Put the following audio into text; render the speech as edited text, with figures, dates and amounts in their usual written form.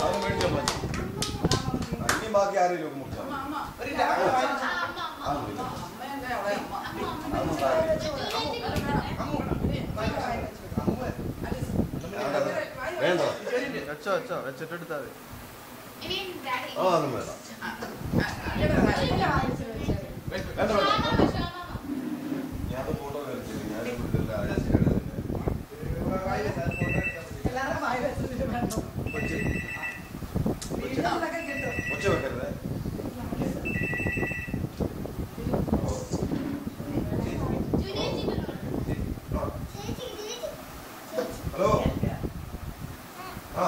അത് മേടിച്ചാൽ മതി. ഇനി ബാക്കി ആരെങ്കിലും മുറിച്ചാൽ വേണ്ട വെച്ചോ വെച്ചോ വെച്ചിട്ടെടുത്താൽ മതി. ആ ഒന്നും വേണ്ട ഞാൻ ഫോട്ടോ കളിച്ചു ഞാൻ ഒച്ച വെക്കരുത്. ഹലോ ആ